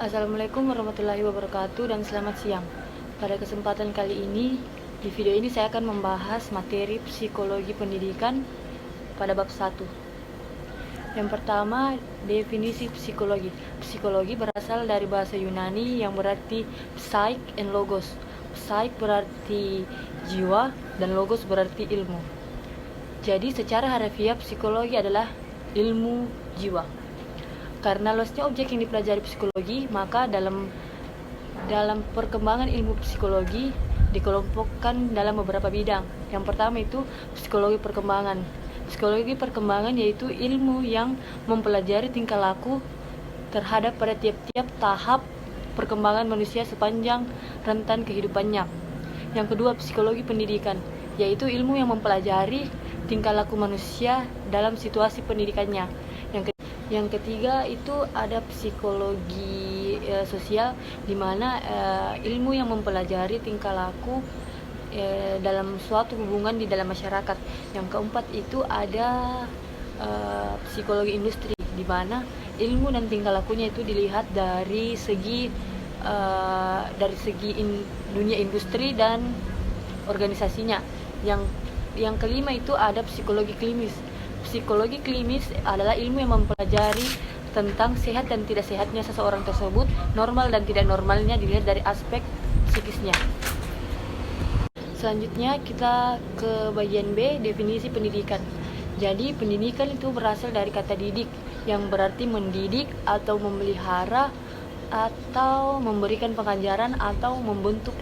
Assalamualaikum warahmatullahi wabarakatuh dan selamat siang. Pada kesempatan kali ini, di video ini saya akan membahas materi psikologi pendidikan pada bab 1. Yang pertama, definisi psikologi. Psikologi berasal dari bahasa Yunani yang berarti psyche and logos. Psyche berarti jiwa dan logos berarti ilmu. Jadi secara harfiah psikologi adalah ilmu jiwa. Karena luasnya objek yang dipelajari psikologi, maka dalam perkembangan ilmu psikologi dikelompokkan dalam beberapa bidang. Yang pertama itu psikologi perkembangan. Psikologi perkembangan yaitu ilmu yang mempelajari tingkah laku terhadap pada tiap-tiap tahap perkembangan manusia sepanjang rentan kehidupannya. Yang kedua, psikologi pendidikan, yaitu ilmu yang mempelajari tingkah laku manusia dalam situasi pendidikannya. Yang ketiga itu ada psikologi sosial, di mana ilmu yang mempelajari tingkah laku dalam suatu hubungan di dalam masyarakat. Yang keempat itu ada psikologi industri, di mana ilmu dan tingkah lakunya itu dilihat dari segi dunia industri dan organisasinya. Yang kelima itu ada psikologi klinis. Psikologi klinis adalah ilmu yang mempelajari tentang sehat dan tidak sehatnya seseorang tersebut, normal dan tidak normalnya dilihat dari aspek psikisnya. Selanjutnya kita ke bagian B, definisi pendidikan. Jadi pendidikan itu berasal dari kata didik, yang berarti mendidik atau memelihara atau memberikan pengajaran atau membentuk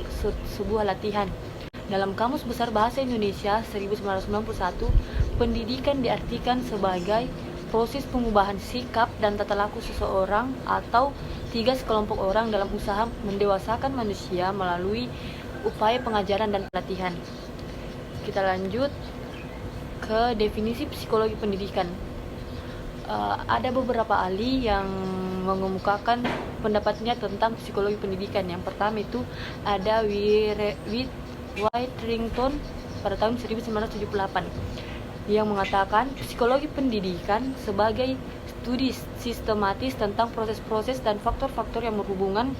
sebuah latihan. Dalam Kamus Besar Bahasa Indonesia 1991, pendidikan diartikan sebagai proses pengubahan sikap dan tata laku seseorang atau sekelompok orang dalam usaha mendewasakan manusia melalui upaya pengajaran dan pelatihan. Kita lanjut ke definisi psikologi pendidikan. Ada beberapa ahli yang mengemukakan pendapatnya tentang psikologi pendidikan. Yang pertama itu ada Whittington pada tahun 1978 yang mengatakan psikologi pendidikan sebagai studi sistematis tentang proses-proses dan faktor-faktor yang berhubungan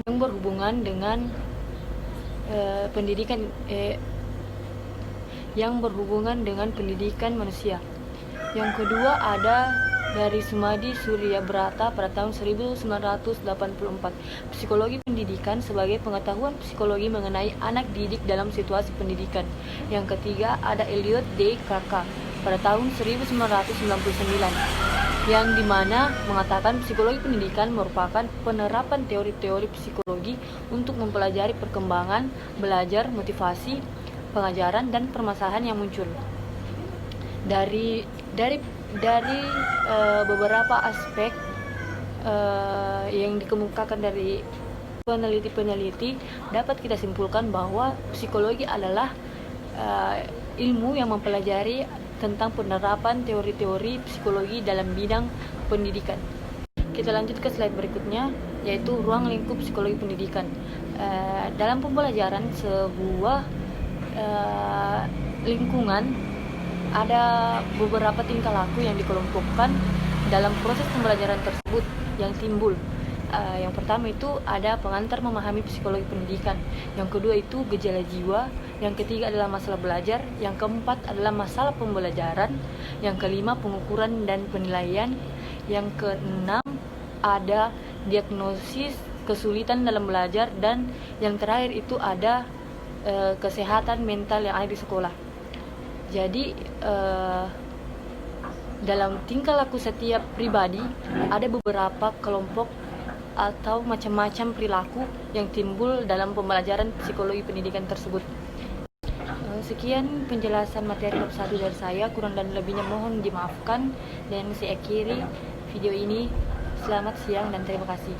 dengan pendidikan manusia. Yang kedua ada dari Sumadi Suryabrata pada tahun 1984, psikologi pendidikan sebagai pengetahuan psikologi mengenai anak didik dalam situasi pendidikan. Yang ketiga ada Elliot D. Kaka pada tahun 1999, yang dimana mengatakan psikologi pendidikan merupakan penerapan teori-teori psikologi untuk mempelajari perkembangan, belajar, motivasi, pengajaran, dan permasalahan yang muncul. Dari beberapa aspek yang dikemukakan dari peneliti-peneliti, dapat kita simpulkan bahwa psikologi adalah ilmu yang mempelajari tentang penerapan teori-teori psikologi dalam bidang pendidikan. Kita lanjut ke slide berikutnya, yaitu ruang lingkup psikologi pendidikan. Dalam pembelajaran sebuah lingkungan, ada beberapa tingkah laku yang dikelompokkan dalam proses pembelajaran tersebut yang timbul. Yang pertama itu ada pengantar memahami psikologi pendidikan. Yang kedua itu gejala jiwa. Yang ketiga adalah masalah belajar. Yang keempat adalah masalah pembelajaran. Yang kelima pengukuran dan penilaian. Yang keenam ada diagnosis kesulitan dalam belajar. Dan yang terakhir itu ada kesehatan mental yang ada di sekolah. Jadi dalam tingkah laku setiap pribadi ada beberapa kelompok atau macam-macam perilaku yang timbul dalam pembelajaran psikologi pendidikan tersebut. Sekian penjelasan materi bab 1 dari saya, kurang dan lebihnya mohon dimaafkan, dan saya akhiri video ini. Selamat siang dan terima kasih.